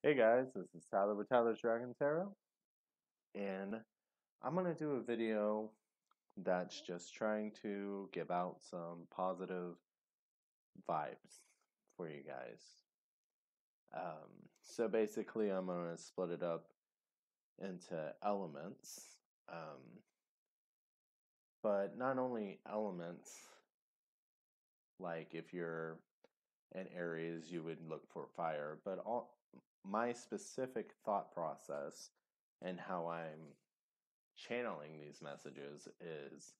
Hey guys, this is Tyler with Tyler's Dragon Tarot, and I'm going to do a video that's just trying to give out some positive vibes for you guys. So basically, I'm going to split it up into elements, um, but not only elements, like if you're in Aries, you would look for fire, but all my specific thought process and how I'm channeling these messages is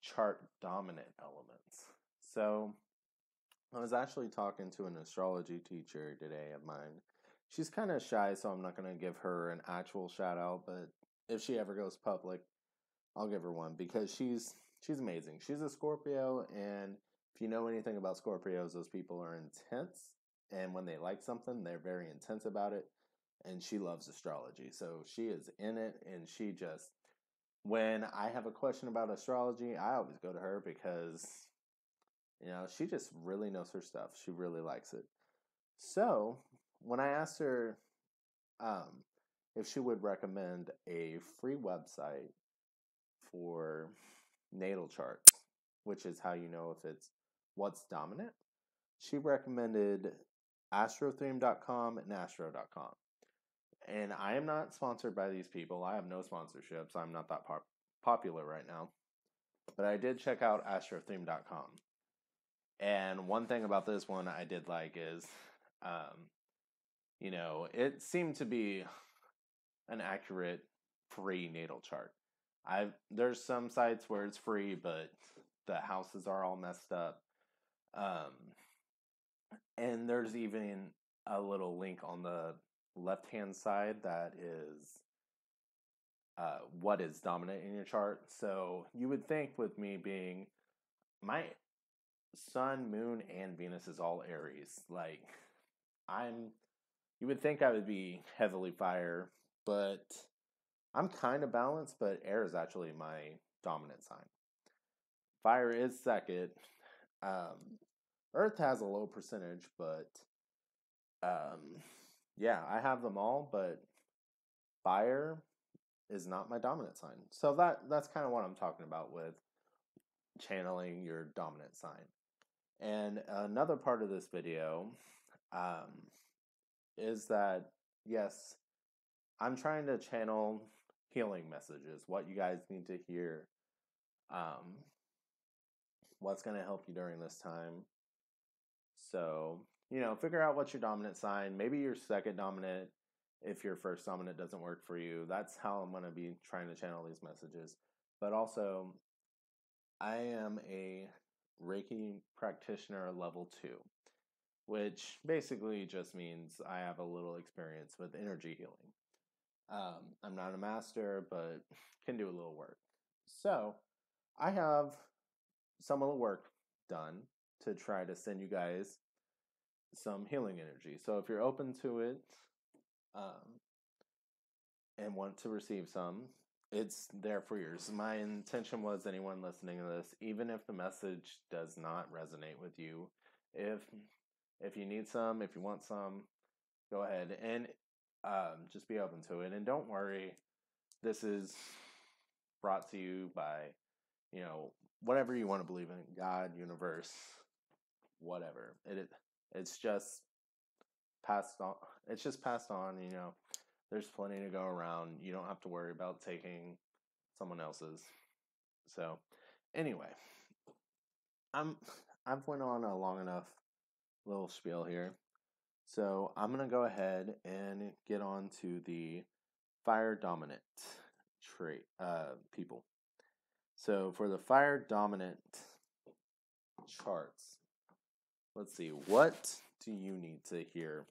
chart dominant elements. So I was actually talking to an astrology teacher today of mine. She's kind of shy, so I'm not going to give her an actual shout out, but if she ever goes public, I'll give her one because she's amazing. She's a Scorpio, and if you know anything about Scorpios, those people are intense, and when they like something, they're very intense about it. And she loves astrology, so she is in it, and she just when I have a question about astrology, I always go to her because, she just really knows her stuff. She really likes it. So, when I asked her um, if she would recommend a free website for natal charts, which is how you know if it's what's dominant, she recommended astrotheme.com and astro.com. And I am not sponsored by these people. I have no sponsorships. I'm not that popular right now. But I did check out astrotheme.com. And one thing about this one I did like is, um, it seemed to be an accurate free natal chart. There's some sites where it's free, but the houses are all messed up. Um, and there's even a little link on the left hand side that is what is dominant in your chart. So you would think with me being my Sun, Moon, and Venus is all Aries. Like, I'm, you would think I would be heavily fire, but I'm kind of balanced, but air is actually my dominant sign. Fire is second. Um, Earth has a low percentage, but um, yeah, I have them all, but fire is not my dominant sign. So that's kind of what I'm talking about with channeling your dominant sign. And another part of this video um, is that, yes, I'm trying to channel healing messages, what you guys need to hear, um, what's going to help you during this time. So, figure out what's your dominant sign. Maybe your second dominant, if your first dominant doesn't work for you. That's how I'm going to be trying to channel these messages. But also, I am a Reiki practitioner level 2, which basically just means I have a little experience with energy healing. I'm not a master, but can do a little work. So I have some of the work done to try to send you guys some healing energy. So if you're open to it um, and want to receive some, it's there for yours. My intention was anyone listening to this, even if the message does not resonate with you, if if you need some, if you want some, go ahead and just be open to it. And don't worry, this is brought to you by, you know, whatever you want to believe in, God, universe, whatever. It's just passed on. It's just passed on, There's plenty to go around. You don't have to worry about taking someone else's. So, anyway, I'm I've went on a long enough little spiel here. So, I'm going to go ahead and get on to the fire dominant trait people. So for the fire dominant charts, let's see, what do you need to hear?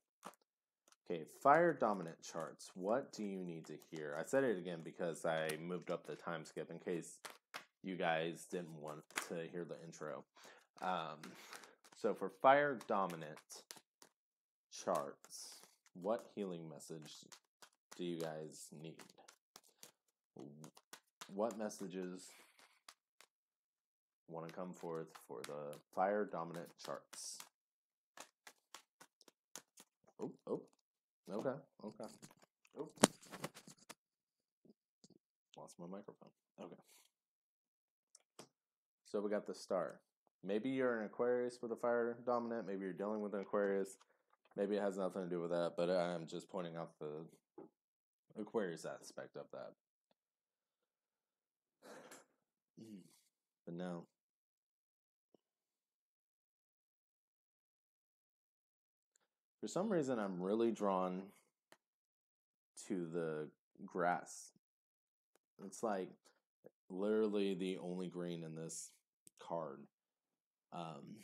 Okay, fire dominant charts, what do you need to hear? I said it again because I moved up the time skip in case you guys didn't want to hear the intro. So for fire dominant charts, what healing message do you guys need? What messages want to come forth for the fire dominant charts? Oh, Okay. Okay. Oh, lost my microphone. Okay. So we got the star. Maybe you're an Aquarius with a fire dominant. Maybe you're dealing with an Aquarius. Maybe it has nothing to do with that, but I'm just pointing out the Aquarius aspect of that. But no. For some reason, I'm really drawn to the grass. It's like literally the only green in this card. Um,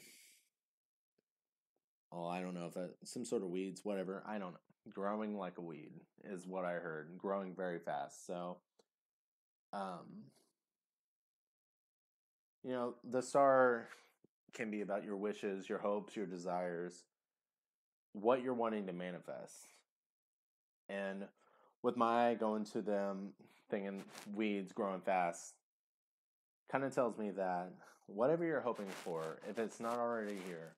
oh, I don't know if that's some sort of weeds, whatever. I don't know. Growing like a weed is what I heard. Growing very fast. So, um, the star can be about your wishes, your hopes, your desires, what you're wanting to manifest. And with my eye going to them, thinking weeds growing fast, kind of tells me that whatever you're hoping for, if it's not already here,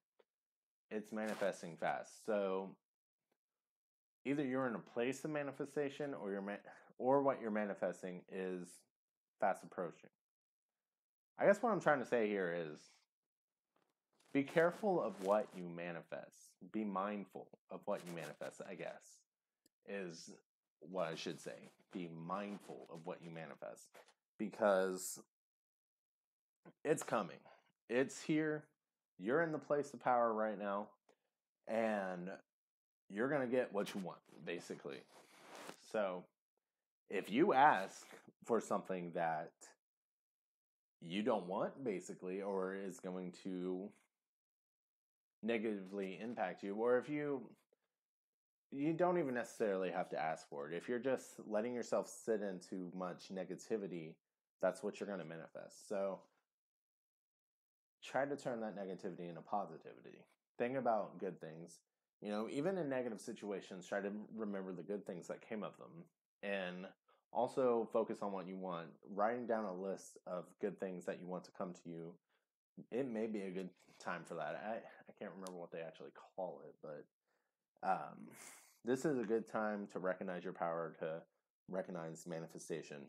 it's manifesting fast. So either you're in a place of manifestation, or what you're manifesting is fast approaching. I guess what I'm trying to say here is be careful of what you manifest. Be mindful of what you manifest, I guess, is what I should say. Be mindful of what you manifest because it's coming. It's here. You're in the place of power right now, and you're going to get what you want, basically. So, if you ask for something that you don't want, basically, or is going to negatively impact you, or if you don't even necessarily have to ask for it. If you're just letting yourself sit in too much negativity, that's what you're going to manifest. So try to turn that negativity into positivity. Think about good things. Even in negative situations, try to remember the good things that came of them. And also focus on what you want. Writing down a list of good things that you want to come to you, it may be a good time for that. I can't remember what they actually call it, but this is a good time to recognize your power, to recognize manifestation,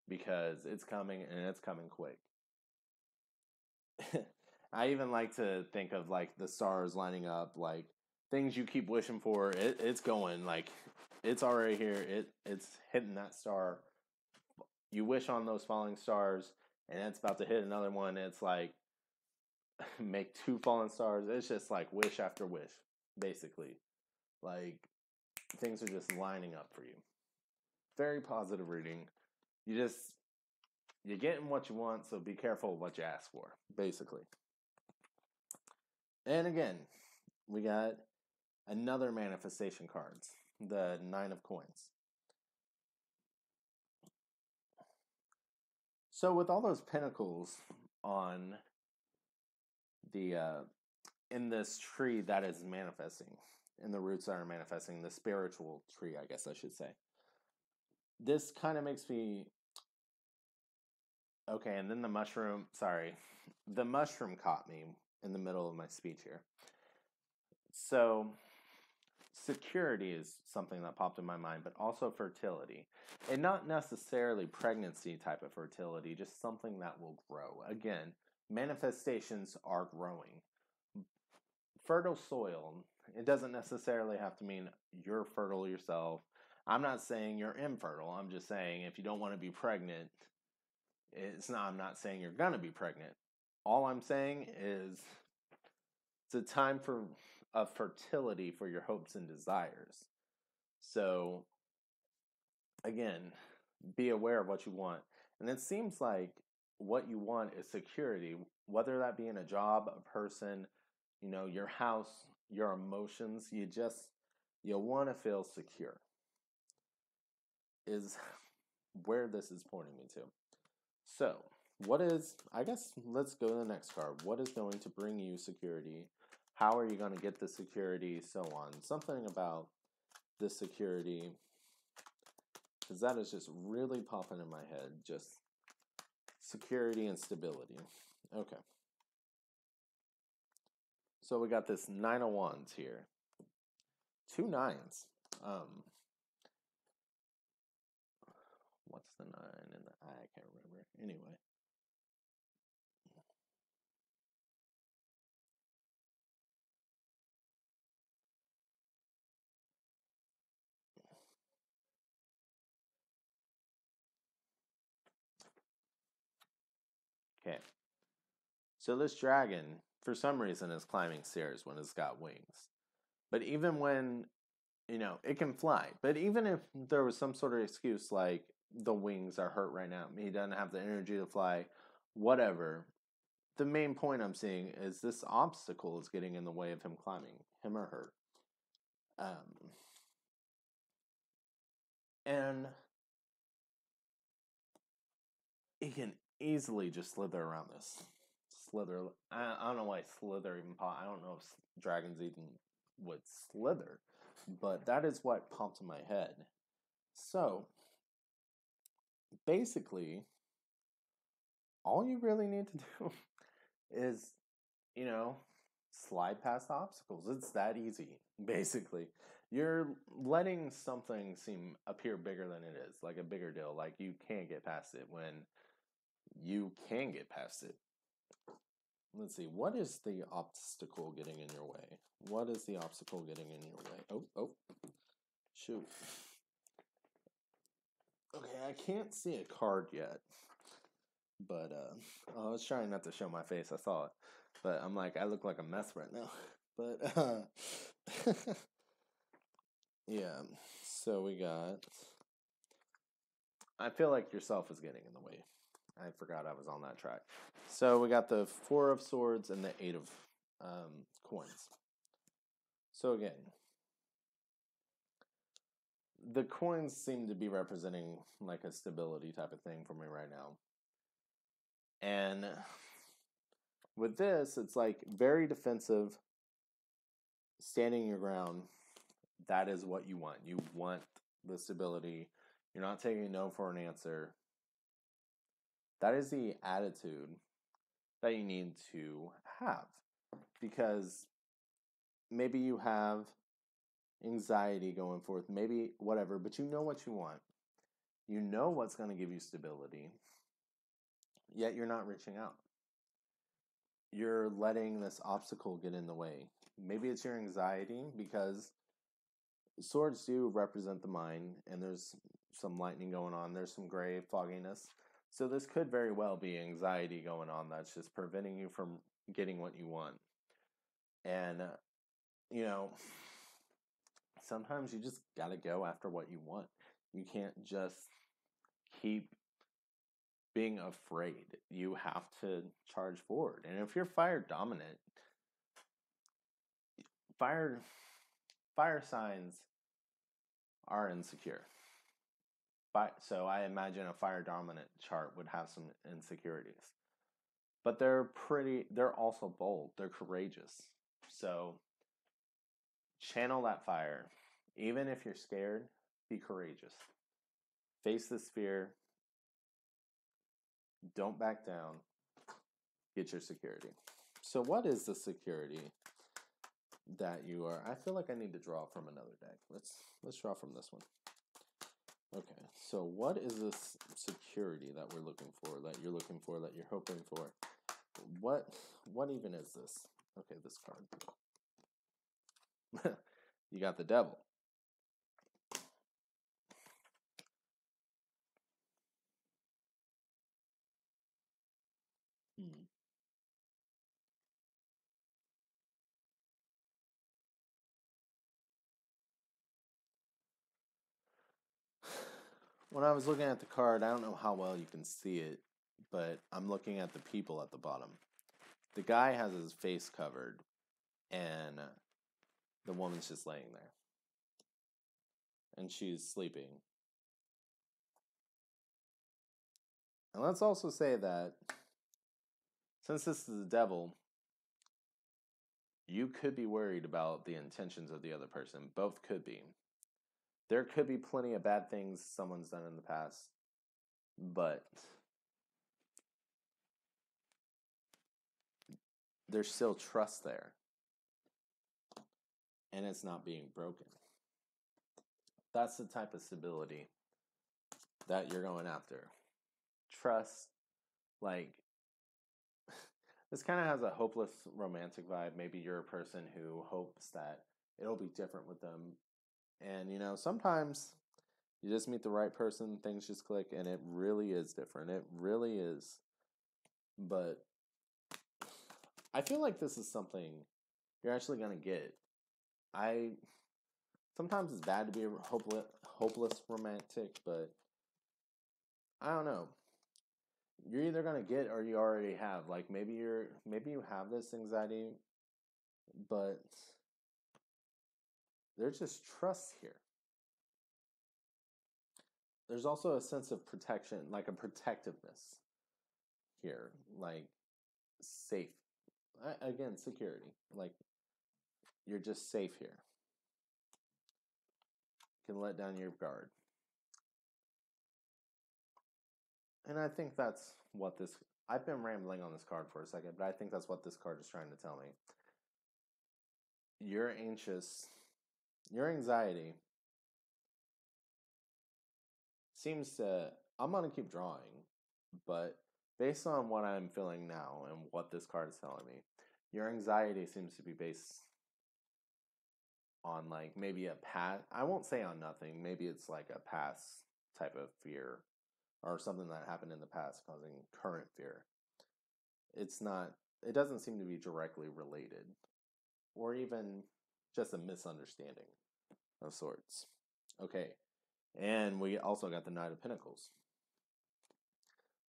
because it's coming and it's coming quick. I even like to think of like the stars lining up, like things you keep wishing for. It's going, like it's already here. It's hitting that star. You wish on those falling stars, and it's about to hit another one. It's like make two falling stars. It's just like wish after wish, basically. Like things are just lining up for you. Very positive reading. You're getting what you want, so be careful of what you ask for, basically. And again, we got another manifestation cards, the Nine of Coins. So with all those pentacles on the in this tree that is manifesting, in the roots that are manifesting, the spiritual tree, I guess I should say. This kind of makes me okay, and then the mushroom, the mushroom caught me in the middle of my speech here. So security is something that popped in my mind, but also fertility. And not necessarily pregnancy type of fertility, just something that will grow. Again, manifestations are growing. Fertile soil, it doesn't necessarily have to mean you're fertile yourself. I'm not saying you're infertile. I'm just saying if you don't want to be pregnant, I'm not saying you're going to be pregnant. All I'm saying is it's a time of fertility for your hopes and desires. So, again, be aware of what you want. And it seems like what you want is security, whether that be in a job, a person, your house, your emotions. You want to feel secure, is where this is pointing me to. So, I guess let's go to the next card. What is going to bring you security? How are you going to get the security? So on. Something about the security, because that is just really popping in my head. Just security and stability. Okay. So we got this Nine of Wands here. 2 nines. What's the 9 in the I can't remember. Anyway. Okay. So this dragon, for some reason, is climbing stairs when it's got wings. But even when, it can fly. But even if there was some sort of excuse like the wings are hurt right now, he doesn't have the energy to fly, whatever. The main point I'm seeing is this obstacle is getting in the way of him climbing, him or her. And he can easily just slither around this. Slither. I don't know why slither even I don't know if dragons even would slither, but that is what popped in my head. So, basically, all you really need to do is, you know, slide past obstacles. It's that easy, basically. You're letting something appear bigger than it is, like a bigger deal. Like you can't get past it when you can get past it. Let's see, what is the obstacle getting in your way? What is the obstacle getting in your way? Oh, shoot. Okay, I can't see a card yet. But I was trying not to show my face. I saw it. But I'm like, I look like a mess right now. But yeah. So we got I feel like yourself is getting in the way. I forgot I was on that track. So we got the 4 of swords and the 8 of coins. So again, the coins seem to be representing like a stability type of thing for me right now. And with this, it's like very defensive, standing your ground. That is what you want. You want the stability. You're not taking no for an answer. That is the attitude that you need to have. Because maybe you have anxiety going forth, maybe whatever, but you know what you want. You know what's going to give you stability, yet you're not reaching out. You're letting this obstacle get in the way. Maybe it's your anxiety because swords do represent the mind, and there's some lightning going on. There's some gray fogginess. So this could very well be anxiety going on that's just preventing you from getting what you want. And, sometimes you just got to go after what you want. You can't just keep being afraid. You have to charge forward. And if you're fire dominant, fire signs are insecure. So I imagine a fire dominant chart would have some insecurities. But they're also bold. They're courageous. So channel that fire. Even if you're scared, be courageous. Face this fear. Don't back down. Get your security. So what is the security that you are? I feel like I need to draw from another deck. Let's draw from this one. Okay, so what is this security that we're looking for, that you're looking for, that you're hoping for? What even is this? Okay, this card. You got the devil. When I was looking at the card, I don't know how well you can see it, but I'm looking at the people at the bottom. The guy has his face covered, and the woman's just laying there. And she's sleeping. And let's also say that since this is the devil, you could be worried about the intentions of the other person. Both could be. There could be plenty of bad things someone's done in the past, but there's still trust there. and it's not being broken. That's the type of stability that you're going after. Trust, like, this kind of has a hopeless romantic vibe. Maybe you're a person who hopes that it'll be different with them. And, sometimes you just meet the right person, things just click, and it really is different. It really is. But I feel like this is something you're actually going to get. Sometimes it's bad to be a hopeless romantic, but I don't know. You're either gonna get or you already have. Like maybe you have this anxiety, but there's just trust here. There's also a sense of protection, like a protectiveness here, like safe. Again, security. Like you're just safe here. You can let down your guard. And I think that's what this. I've been rambling on this card for a second, but I think that's what this card is trying to tell me. You're anxious. Your anxiety seems to. I'm going to keep drawing, but based on what I'm feeling now and what this card is telling me, your anxiety seems to be based on like maybe a past. I won't say on nothing. Maybe it's like a past type of fear or something that happened in the past causing current fear. It's not. It doesn't seem to be directly related, or even just a misunderstanding of sorts. Okay, and we also got the Knight of Pentacles.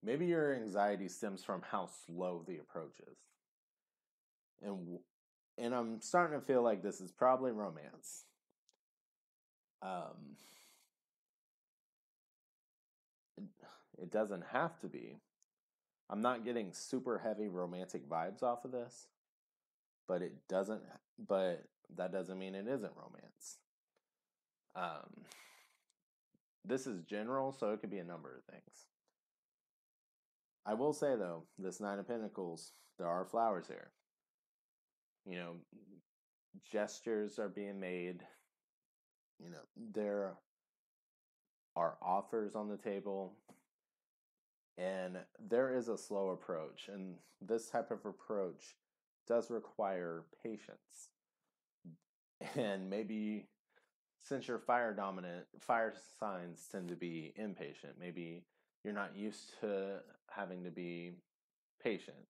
Maybe your anxiety stems from how slow the approach is. And I'm starting to feel like this is probably romance. It doesn't have to be. I'm not getting super heavy romantic vibes off of this, but that doesn't mean it isn't romance. This is general, so it could be a number of things. I will say though, this Nine of Pentacles, there are flowers here. Gestures are being made. There are offers on the table. And there is a slow approach. And this type of approach does require patience. And maybe since you're fire dominant, fire signs tend to be impatient. Maybe you're not used to having to be patient.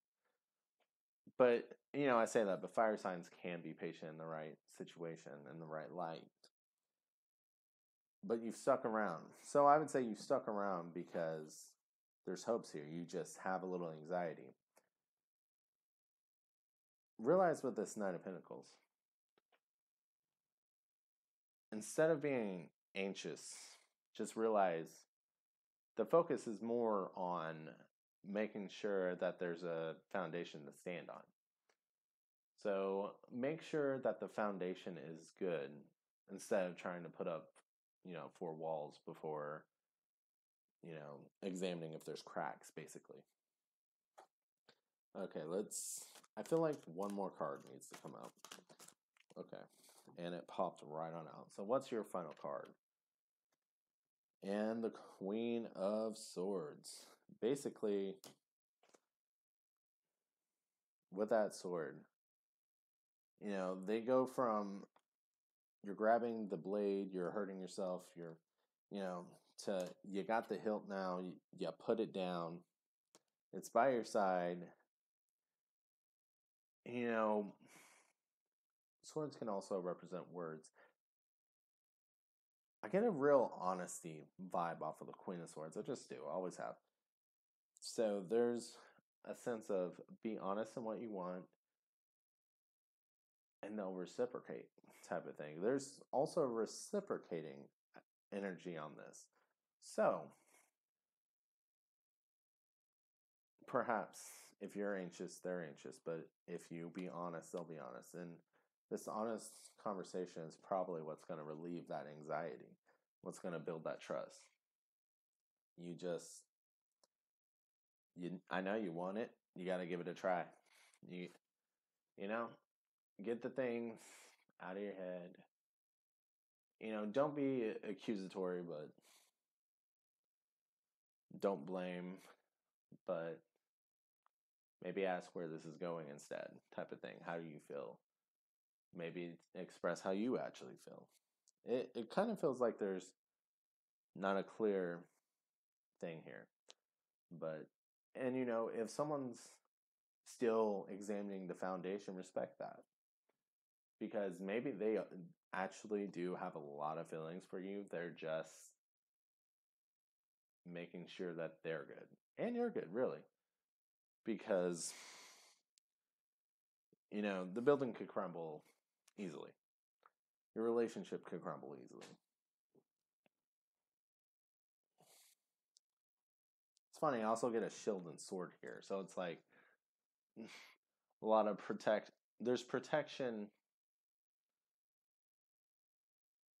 But, I say that, but fire signs can be patient in the right situation, in the right light. But you've stuck around. So I would say you've stuck around because there's hopes here. You just have a little anxiety. Realize with this Knight of Pentacles, instead of being anxious, just realize the focus is more on making sure that there's a foundation to stand on. So make sure that the foundation is good instead of trying to put up, 4 walls before, examining if there's cracks, basically. Okay, I feel like one more card needs to come out. Okay, and it popped right on out. So what's your final card? And the Queen of Swords. Basically, with that sword, they go from you're grabbing the blade, you're hurting yourself, to you got the hilt now, you put it down, it's by your side. Swords can also represent words. I get a real honesty vibe off of the Queen of Swords. I just do. I always have. So there's a sense of be honest in what you want and they'll reciprocate type of thing. There's also reciprocating energy on this. So perhaps if you're anxious, they're anxious. But if you be honest, they'll be honest. And this honest conversation is probably what's going to relieve that anxiety, what's going to build that trust. I know you want it. You got to give it a try. You know, get the things out of your head. Don't be accusatory, but don't blame, but maybe ask where this is going instead, type of thing. How do you feel? Maybe express how you actually feel. It kind of feels like there's not a clear thing here. But, and if someone's still examining the foundation, respect that. Because maybe they actually do have a lot of feelings for you. They're just making sure that they're good. And you're good, really. Because, the building could crumble easily. Your relationship could crumble easily. It's funny, I also get a shield and sword here. So it's like a lot of there's protection.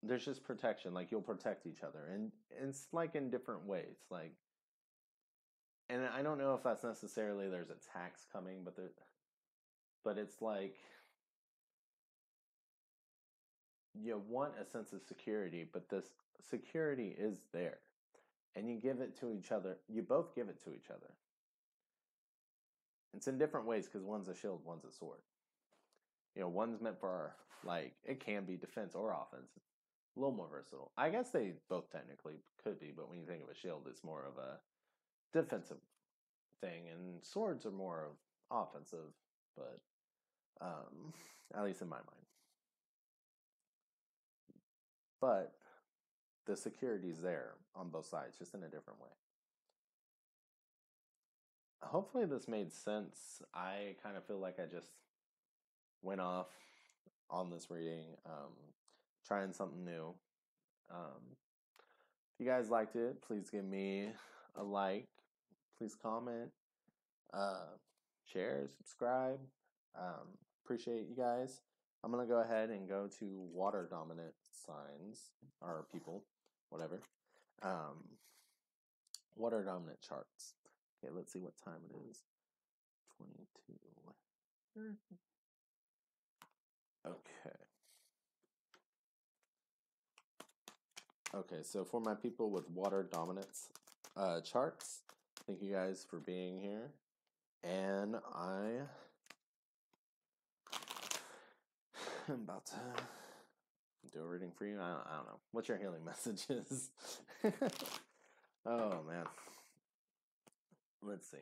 There's just protection. Like you'll protect each other. And it's like in different ways. Like, and I don't know if that's necessarily there's attacks coming, but it's like you want a sense of security, but this security is there. And you give it to each other. You both give it to each other. It's in different ways because one's a shield, one's a sword. One's meant for like it can be defense or offense. A little more versatile. I guess they both technically could be, but when you think of a shield, it's more of a defensive thing, and swords are more of offensive. But at least in my mind. But the security's there on both sides, just in a different way. Hopefully this made sense. I kind of feel like I just went off on this reading, trying something new. If you guys liked it, please give me a like. Please comment, uh, share, subscribe. Appreciate you guys. I'm going to go ahead and go to water dominant signs, or people, whatever. Water dominant charts. Okay, let's see what time it is. 22. Okay. Okay, so for my people with water dominance charts, thank you guys for being here. And I'm about to do a reading for you. I don't know. What's your healing messages? Oh, man. Let's see.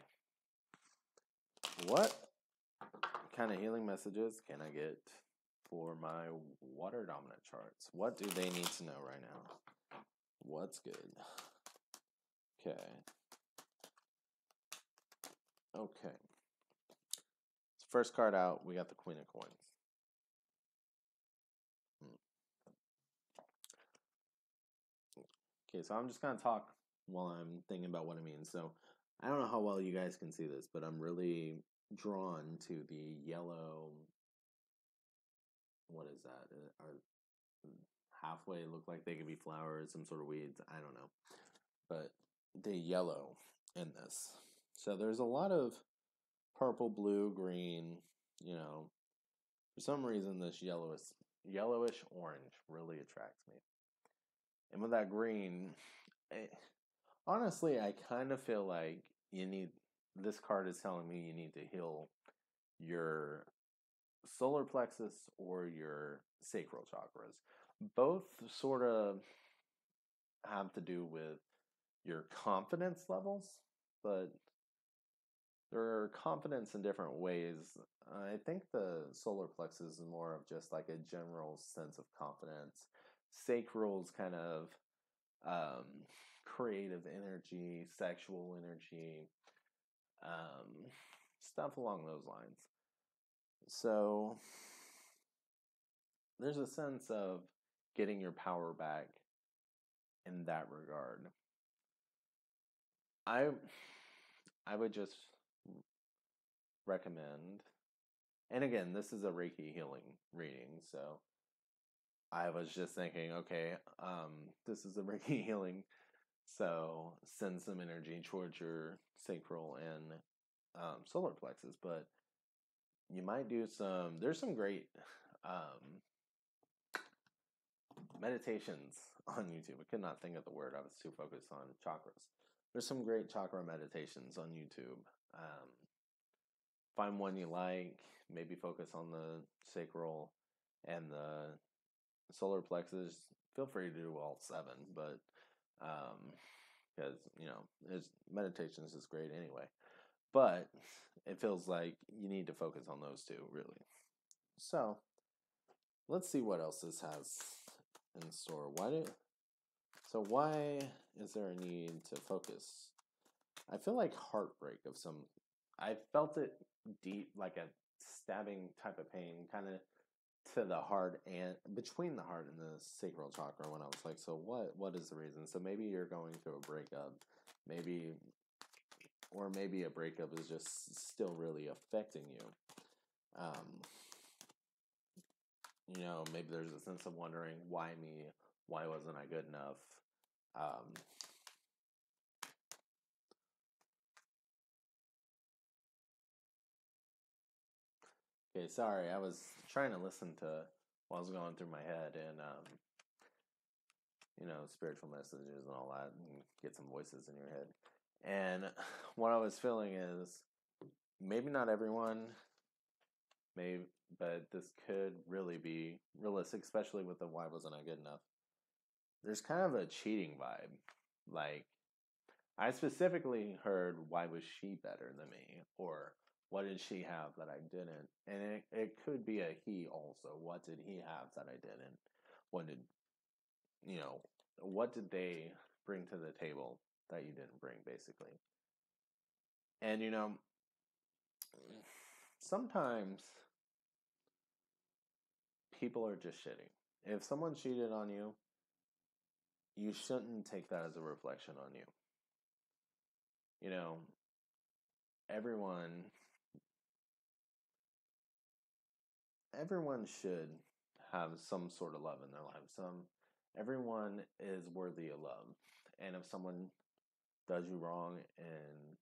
What kind of healing messages can I get for my water dominant charts? What do they need to know right now? What's good? Okay. Okay. First card out, we got the Queen of Coins. Okay, so I'm just going to talk while I'm thinking about what it means. So I don't know how well you guys can see this, but I'm really drawn to the yellow. What is that? Are halfway look like they could be flowers, some sort of weeds. I don't know. But the yellow in this. So there's a lot of purple, blue, green, For some reason this yellowish orange really attracts me. And with that green, honestly, I kind of feel like this card is telling me you need to heal your solar plexus or your sacral chakras. Both sort of have to do with your confidence levels, but there are confidence in different ways. I think the solar plexus is more of just like a general sense of confidence. Sacral's kind of creative energy, sexual energy, stuff along those lines. So there's a sense of getting your power back in that regard. I would just recommend, and again, this is a Reiki healing reading, so I was just thinking, okay, this is a Reiki healing, so send some energy towards your sacral and solar plexus, but you might do there's some great meditations on YouTube. I could not think of the word. I was too focused on chakras. There's some great chakra meditations on YouTube. Um, find one you like. Maybe focus on the sacral and the solar plexus. Feel free to do all seven, but because it's meditations is great anyway. But it feels like you need to focus on those two, really. So let's see what else this has in store. Why is there a need to focus? I feel like heartbreak of some. I felt it deep, like a stabbing type of pain, kind of to the heart and between the heart and the sacral chakra. When I was like, so what is the reason? So maybe you're going through a breakup, maybe, or maybe a breakup is just still really affecting you. Maybe there's a sense of wondering, why me? Why wasn't I good enough? Okay, sorry, I was trying to listen to what was going through my head and, spiritual messages and all that, and get some voices in your head. And what I was feeling is maybe not everyone may, but this could really be realistic, especially with the why wasn't I good enough. There's kind of a cheating vibe. Like, I specifically heard, why was she better than me? Or what did she have that I didn't? And it could be a he also. What did he have that I didn't? What did, what did they bring to the table that you didn't bring, basically? And, sometimes people are just shitty. If someone cheated on you, you shouldn't take that as a reflection on you. Everyone everyone should have some sort of love in their life. Everyone is worthy of love. And if someone does you wrong and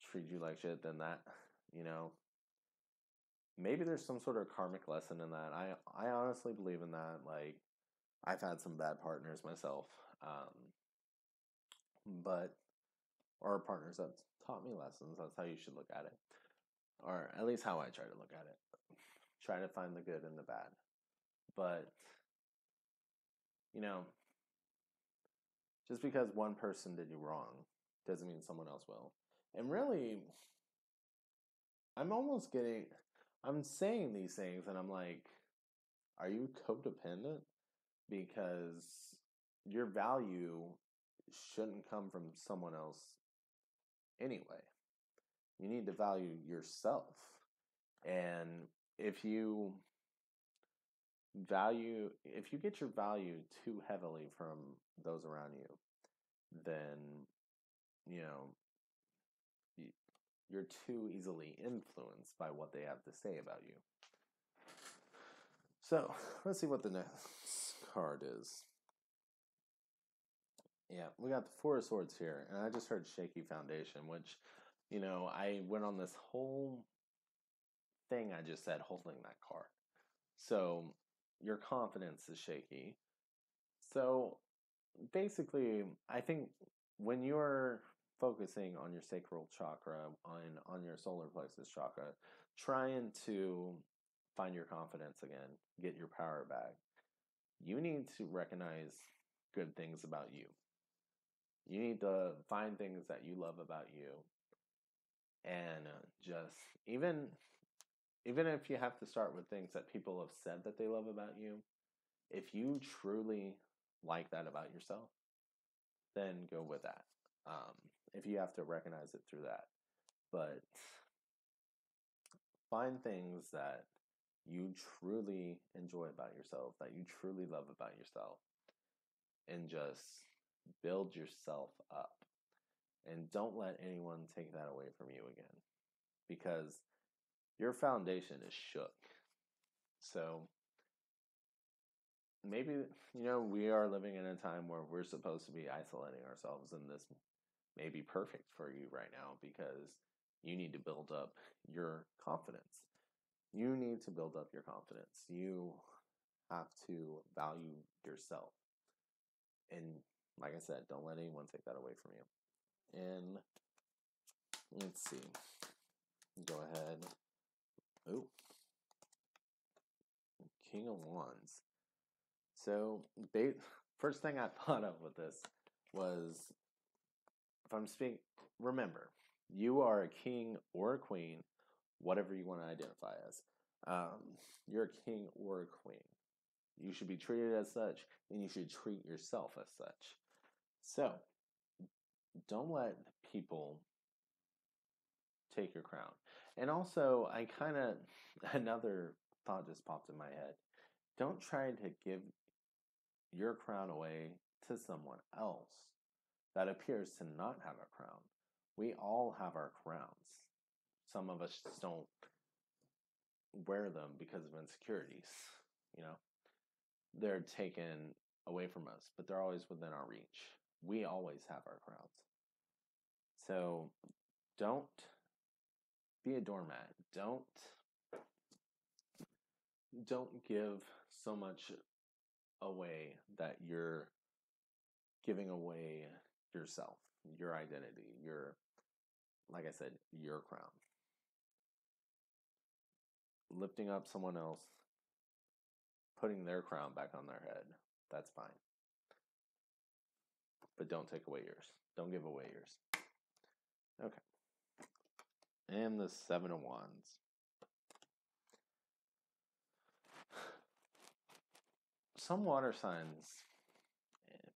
treats you like shit, then that, you know, maybe there's some sort of karmic lesson in that. I honestly believe in that. Like, I've had some bad partners myself, but or partners that taught me lessons. That's how you should look at it, or at least how I try to look at it. Try to find the good in the bad, but you know, just because one person did you wrong doesn't mean someone else will. And really, I'm almost getting. I'm saying these things, and I'm like, are you codependent? Because your value shouldn't come from someone else anyway. You need to value yourself. And if you if you get your value too heavily from those around you, then, you know, you're too easily influenced by what they have to say about you. So, let's see what the next card is. Yeah, we got the Four of Swords here, and I just heard Shaky Foundation, which, I went on this whole thing I just said holding that card. So, your confidence is shaky. So, basically, I think when you're focusing on your sacral chakra, on your solar plexus chakra, trying to find your confidence again, get your power back, you need to recognize good things about you. You need to find things that you love about you, and just even if you have to start with things that people have said that they love about you, if you truly like that about yourself, then go with that. If you have to recognize it through that, but find things that you truly enjoy about yourself, that you truly love about yourself, and just build yourself up. And don't let anyone take that away from you again, because your foundation is shook. So maybe, we are living in a time where we're supposed to be isolating ourselves, and this may be perfect for you right now because you need to build up your confidence. You need to build up your confidence. You have to value yourself. And like I said, don't let anyone take that away from you. And let's see. Go ahead. Oh, King of Wands. So, first thing I thought of with this was, if I'm speaking, remember, you are a king or a queen, whatever you want to identify as. You're a king or a queen. You should be treated as such, and you should treat yourself as such. So, don't let people take your crown. And also, another thought just popped in my head. Don't try to give your crown away to someone else that appears to not have a crown. We all have our crowns. Some of us just don't wear them because of insecurities. You know, they're taken away from us, but they're always within our reach. We always have our crowns. So don't be a doormat. Don't give so much away that you're giving away yourself, your identity, like I said, your crown. Lifting up someone else, putting their crown back on their head, that's fine. But don't take away yours. Don't give away yours. Okay. And the Seven of Wands. Some water signs,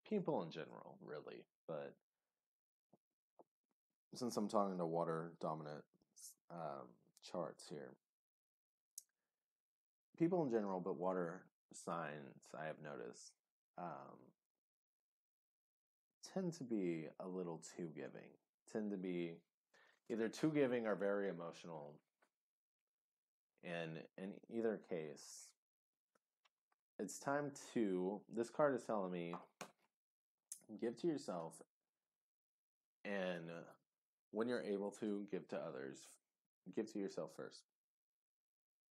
people in general, really, but since I'm talking to water dominant charts here, people in general, but water signs, I have noticed, tend to be a little too giving, tend to be either too giving or very emotional. And in either case, it's time to, this card is telling me, give to yourself, and when you're able to give to others, give to yourself first.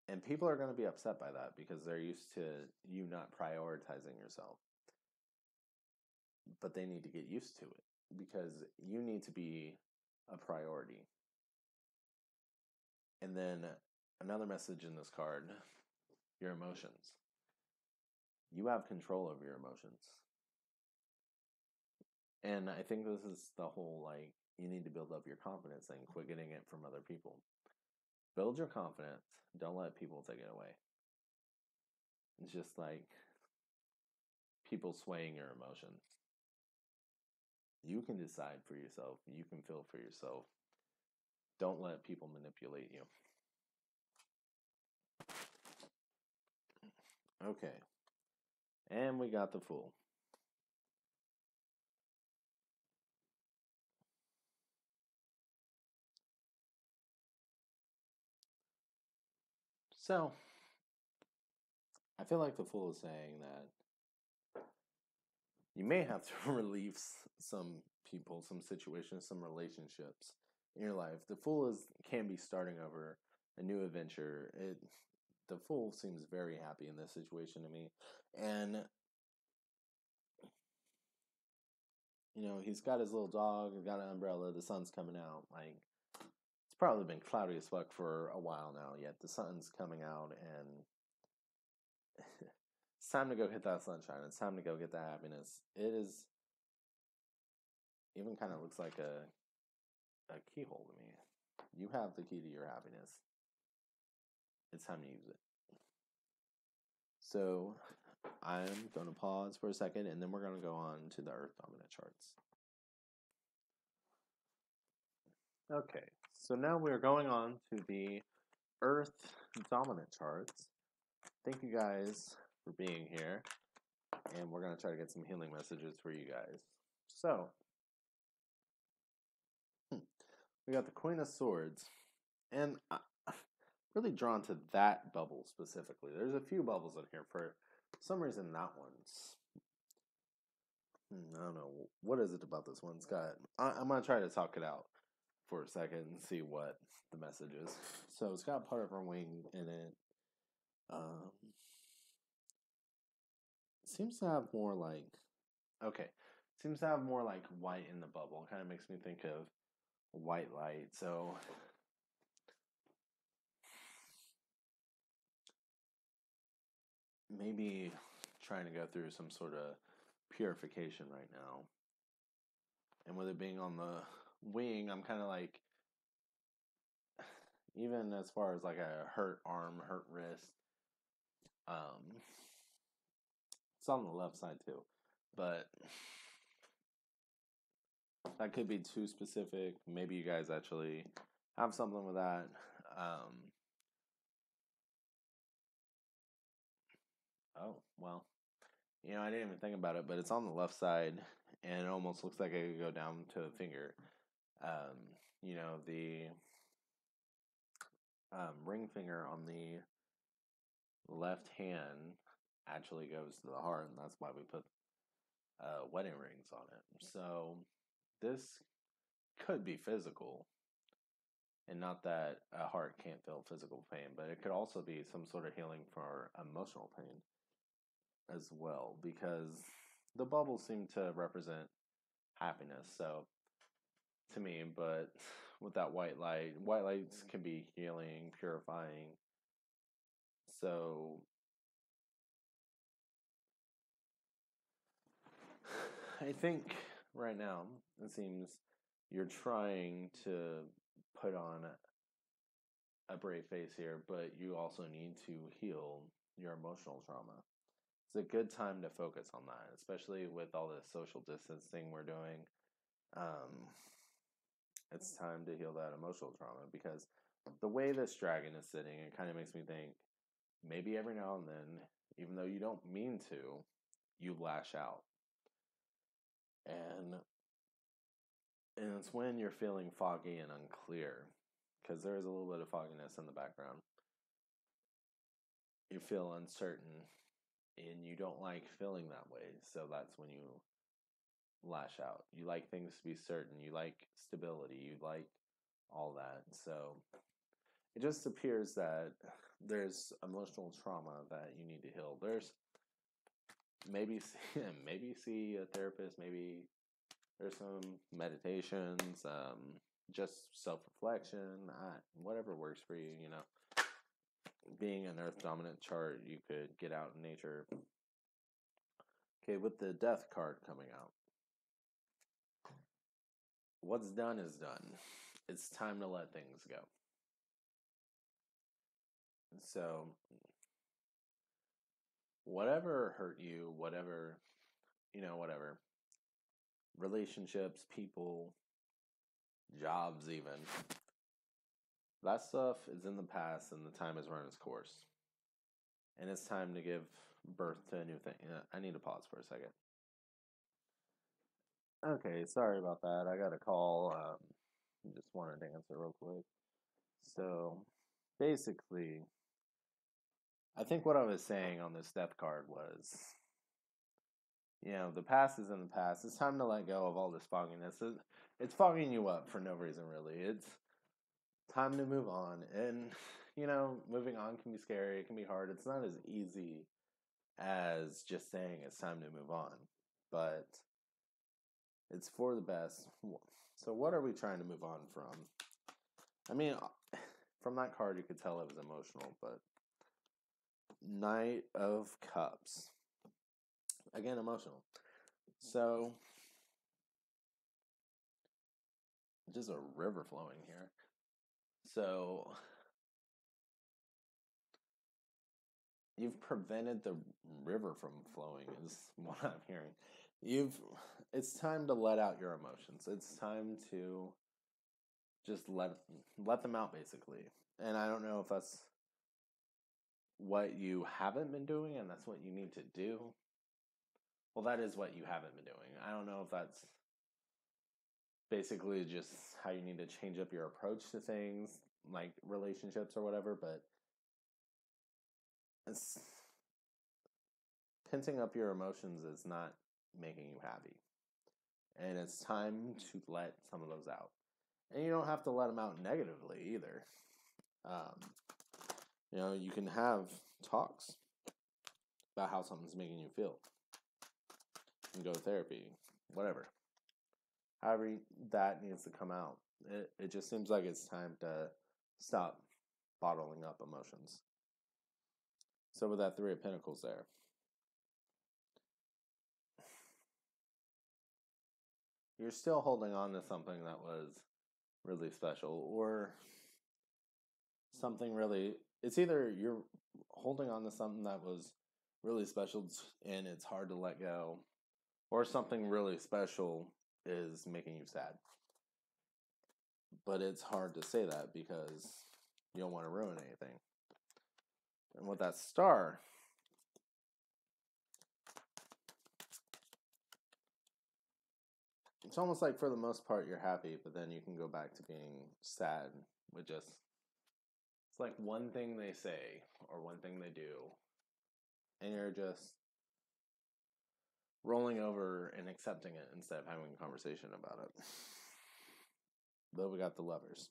And people are going to be upset by that because they're used to you not prioritizing yourself. But they need to get used to it because you need to be a priority. And then another message in this card, your emotions. You have control over your emotions. And I think this is the whole, like, you need to build up your confidence and quit getting it from other people. Build your confidence. Don't let people take it away. It's just like people swaying your emotions. You can decide for yourself. You can feel for yourself. Don't let people manipulate you. Okay. And we got the Fool. So, I feel like the Fool is saying that you may have to release some people, some situations, some relationships in your life. The Fool can be starting over a new adventure. The Fool seems very happy in this situation to me. And you know, he's got his little dog, he's got an umbrella, the sun's coming out. Like, it's probably been cloudy as fuck for a while now, yet the sun's coming out, and it's time to go hit that sunshine. It's time to go get that happiness. It is even kind of looks like a keyhole to me. You have the key to your happiness. It's time to use it. So I'm going to pause for a second, and then we're going to go on to the Earth Dominant charts. Okay, so now we're going on to the Earth Dominant charts. Thank you guys for being here, and we're going to try to get some healing messages for you guys. So, we got the Queen of Swords, and I'm really drawn to that bubble specifically. There's a few bubbles in here. For some reason, that one's, I don't know, what is it about this one? It's got, I'm going to try to talk it out for a second and see what the message is. So, it's got part of her wing in it. seems to have more like, okay, seems to have more like white in the bubble. Kind of makes me think of white light. So maybe trying to go through some sort of purification right now. And with it being on the wing, I'm kind of like, even as far as like a hurt arm, hurt wrist, um, it's on the left side too. But that could be too specific. Maybe you guys actually have something with that. Oh, well, I didn't even think about it, but it's on the left side, and it almost looks like it could go down to a finger. Um, the ring finger on the left hand actually goes to the heart, and that's why we put wedding rings on it. So this could be physical, and not that a heart can't feel physical pain, but it could also be some sort of healing for emotional pain as well, because the bubbles seem to represent happiness. So to me, but with that white lights can be healing, purifying. So I think right now it seems you're trying to put on a brave face here, but you also need to heal your emotional trauma. It's a good time to focus on that, especially with all this social distancing we're doing. Um, it's time to heal that emotional trauma because the way this dragon is sitting, it kind of makes me think maybe every now and then, even though you don't mean to, you lash out. And and it's when you're feeling foggy and unclear, because there is a little bit of fogginess in the background. You feel uncertain and you don't like feeling that way. So that's when you lash out. You like things to be certain. You like stability. You like all that. So it just appears that there's emotional trauma that you need to heal. There's maybe maybe see a therapist. Maybe there's some meditations, just self reflection, whatever works for you. Being an Earth dominant chart, you could get out in nature. Okay, with the Death card coming out, what's done is done. It's time to let things go. So, whatever hurt you, whatever, relationships, people, jobs, even, that stuff is in the past and the time has run its course. And it's time to give birth to a new thing. I need to pause for a second. Okay, sorry about that. I got a call. Just wanted to answer real quick. So, basically, I think what I was saying on this death card was, the past is in the past. It's time to let go of all this fogginess. It's fogging you up for no reason, really. It's time to move on. And, moving on can be scary. It can be hard. It's not as easy as just saying it's time to move on. But it's for the best. So, what are we trying to move on from? I mean, from that card, you could tell it was emotional, but Knight of Cups. Again, emotional. So, just a river flowing here. So, you've prevented the river from flowing, is what I'm hearing. It's time to let out your emotions. It's time to just let them out, basically. And I don't know if that's what you haven't been doing and that's what you need to do. Well, that is what you haven't been doing. I don't know if that's basically just how you need to change up your approach to things, like relationships or whatever, but it's pinching up your emotions is not making you happy. And it's time to let some of those out. And you don't have to let them out negatively either. You can have talks about how something's making you feel. and go to therapy, whatever. However, that needs to come out. It just seems like it's time to stop bottling up emotions. So with that Three of Pentacles there, you're still holding on to something that was really special, or something really, it's either you're holding on to something that was really special and it's hard to let go, or something really special is making you sad. But it's hard to say that because you don't want to ruin anything. And with that Star, it's almost like for the most part you're happy, but then you can go back to being sad with just, it's like one thing they say or one thing they do, and you're just rolling over and accepting it instead of having a conversation about it. But we got the Lovers.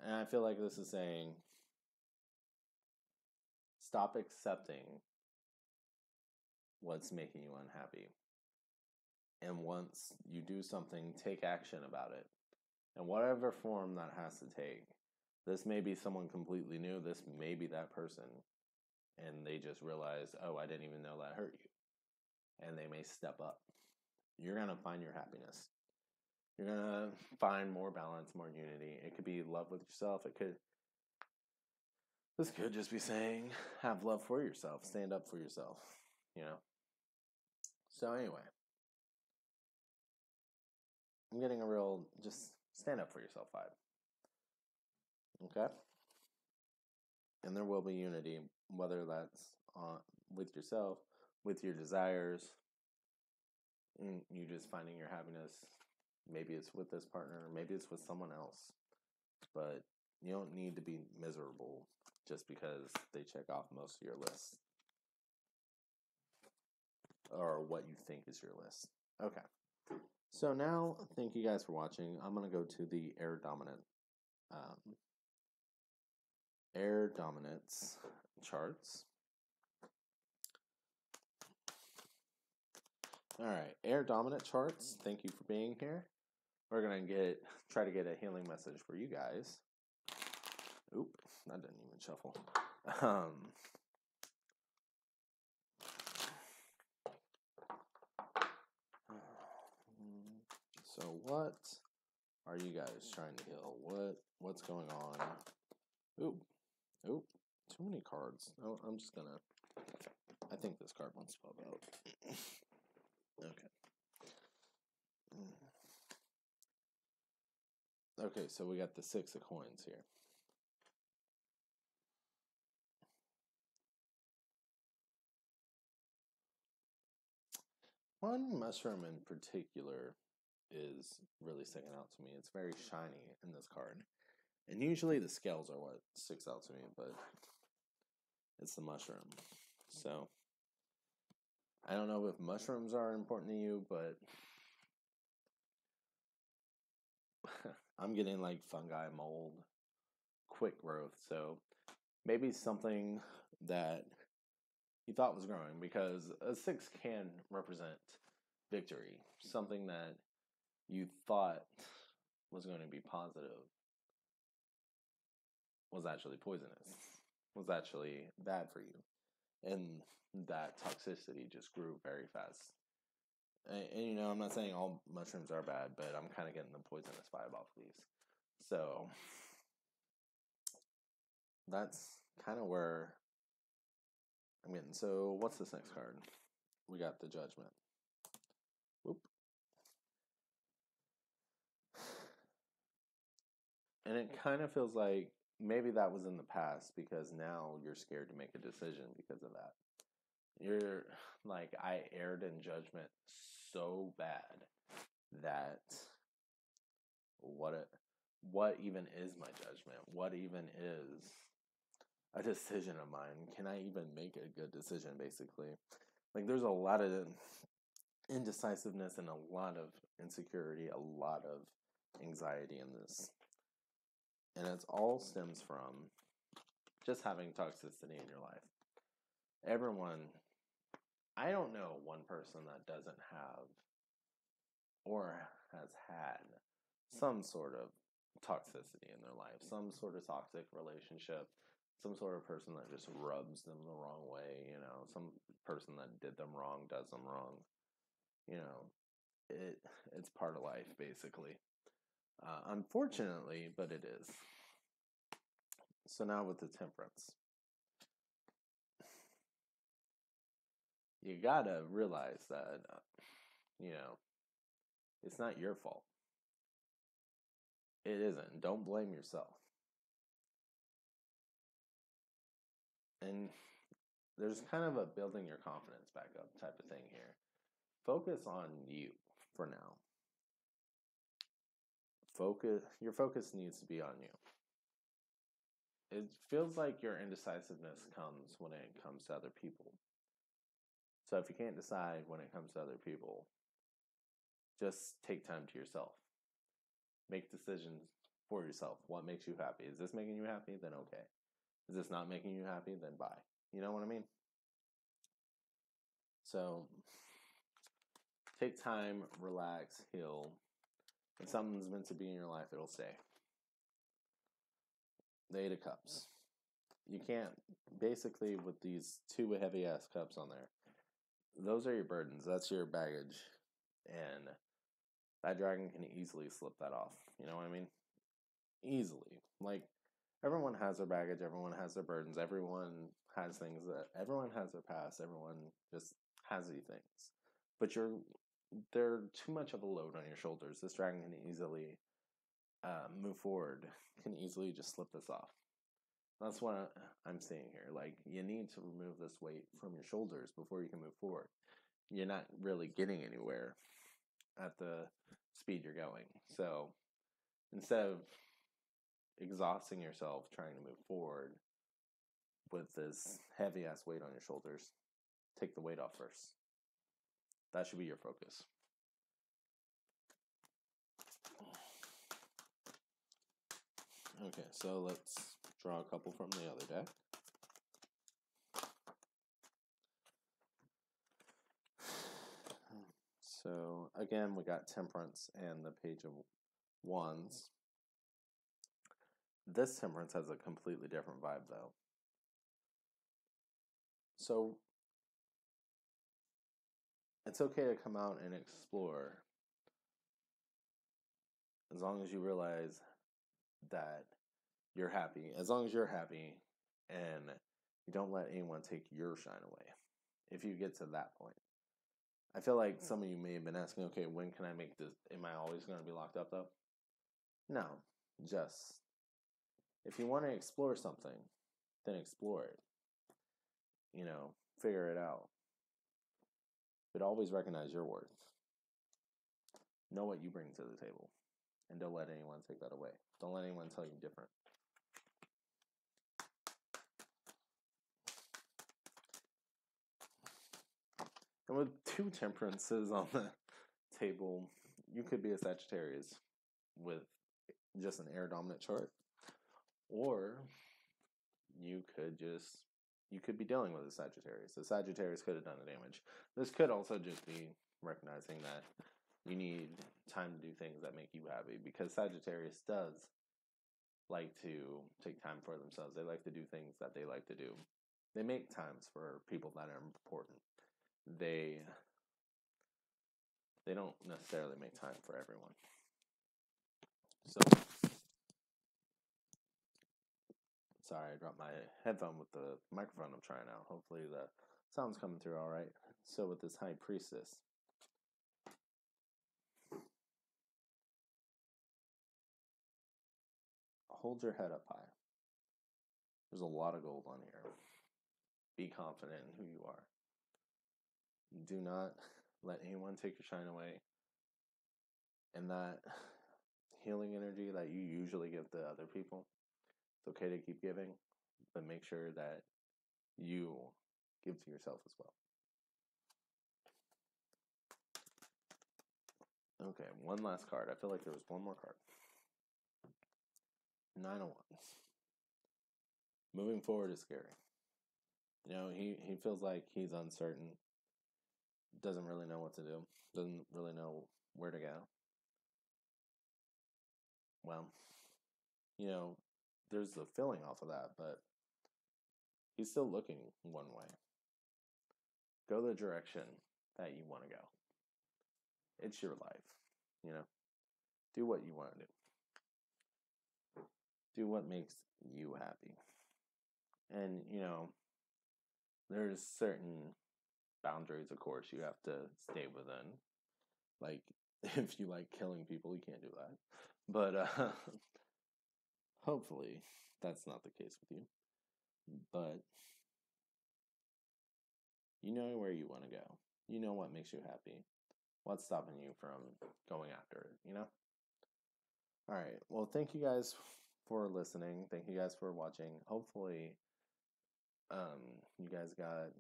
And I feel like this is saying, stop accepting what's making you unhappy. And once you do something, take action about it. And whatever form that has to take. This may be someone completely new. This may be that person. And they just realize, oh, I didn't even know that hurt you. And they may step up. You're going to find your happiness. You're going to find more balance, more unity. It could be love with yourself. This could just be saying, have love for yourself. Stand up for yourself. You know? So anyway. I'm getting a real, just stand up for yourself vibe. Okay? And there will be unity, whether that's with yourself, with your desires, and you just finding your happiness. Maybe it's with this partner, maybe it's with someone else. But you don't need to be miserable just because they check off most of your list. Or what you think is your list. Okay. So now, thank you guys for watching. I'm going to go to the air dominance charts. All right, air dominant charts. Thank you for being here. We're gonna try to get a healing message for you guys. Oop, that didn't even shuffle. So what are you guys trying to heal? What's going on? Oop, too many cards. Oh, I'm just gonna. I think this card wants to pop out. Okay. Okay, so we got the Six of Coins here. One mushroom in particular is really sticking out to me. It's very shiny in this card. And usually the scales are what sticks out to me, but it's the mushroom. So, I don't know if mushrooms are important to you, but I'm getting like fungi, mold, quick growth. So, maybe something that you thought was growing, because a 6 can represent victory. Something that you thought was going to be positive was actually poisonous, was actually bad for you. And that toxicity just grew very fast. And you know, I'm not saying all mushrooms are bad, but I'm kind of getting the poisonous vibe off of these. So that's kind of where I'm getting. So what's this next card? We got the Judgment. Whoop. And it kind of feels like maybe that was in the past, because now you're scared to make a decision because of that. You're like, I erred in judgment so bad that what even is my judgment? What even is a decision of mine? Can I even make a good decision, basically? Like, there's a lot of indecisiveness and a lot of insecurity, a lot of anxiety in this. And it all stems from just having toxicity in your life. Everyone I don't know one person that doesn't have or has had some sort of toxicity in their life, some sort of toxic relationship, some sort of person that just rubs them the wrong way, some person that did them wrong, does them wrong. You know, it it's part of life basically. Unfortunately, but it is. So now with the temperance, you gotta realize that you know it's not your fault. It isn't. Don't blame yourself. And there's kind of a building your confidence back up type of thing here. Focus on you for now. Your focus needs to be on you. It feels like your indecisiveness comes when it comes to other people. So if you can't decide when it comes to other people, just take time to yourself. Make decisions for yourself. What makes you happy? Is this making you happy? Then okay. Is this not making you happy? Then bye. You know what I mean? So take time, relax, heal. If something's meant to be in your life, it'll stay. The Eight of Cups. You can't, basically, with these two heavy ass cups on there, those are your burdens. That's your baggage. And that dragon can easily slip that off. You know what I mean? Easily. Like, everyone has their baggage, everyone has their burdens, everyone has things everyone has their past, everyone just has these things. But they're too much of a load on your shoulders. This dragon can easily move forward, can easily just slip this off. That's what I'm saying here. Like, you need to remove this weight from your shoulders before you can move forward. You're not really getting anywhere at the speed you're going. So instead of exhausting yourself trying to move forward with this heavy ass weight on your shoulders, take the weight off first. That should be your focus. Okay, so let's draw a couple from the other deck. So again, we got Temperance and the Page of Wands. This Temperance has a completely different vibe, though. So it's okay to come out and explore as long as you realize that you're happy. As long as you're happy and you don't let anyone take your shine away. If you get to that point. I feel like some of you may have been asking, okay, when can I make this? Am I always going to be locked up, though? No. Just, if you want to explore something, then explore it. Figure it out. But always recognize your worth. Know what you bring to the table. And don't let anyone take that away. Don't let anyone tell you different. And with two temperances on the table, you could be a Sagittarius with just an air dominant chart. Or you could be dealing with a Sagittarius. The Sagittarius could have done the damage. This could also just be recognizing that you need time to do things that make you happy, because Sagittarius does like to take time for themselves. They like to do things that they like to do. They make times for people that are important. They don't necessarily make time for everyone. So, sorry, I dropped my headphone with the microphone I'm trying out. Hopefully the sound's coming through all right. So with this High Priestess, hold your head up high. There's a lot of gold on here. Be confident in who you are. Do not let anyone take your shine away. And that healing energy that you usually give to other people, it's okay to keep giving, but make sure that you give to yourself as well. Okay, one last card. I feel like there was one more card. 9 of Wands. Moving forward is scary. He feels like he's uncertain. doesn't really know what to do, doesn't really know where to go. Well, you know, there's a feeling off of that, but he's still looking one way. Go the direction that you want to go. It's your life, you know. Do what you want to do. Do what makes you happy. And, there's certain boundaries, of course, you have to stay within. Like, if you like killing people, you can't do that. But hopefully, that's not the case with you. But you know where you want to go. You know what makes you happy. What's stopping you from going after it? All right. Well, thank you guys for listening. Thank you guys for watching. Hopefully, you guys got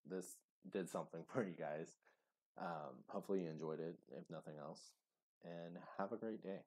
this did something for you guys. Hopefully you enjoyed it, if nothing else. And have a great day.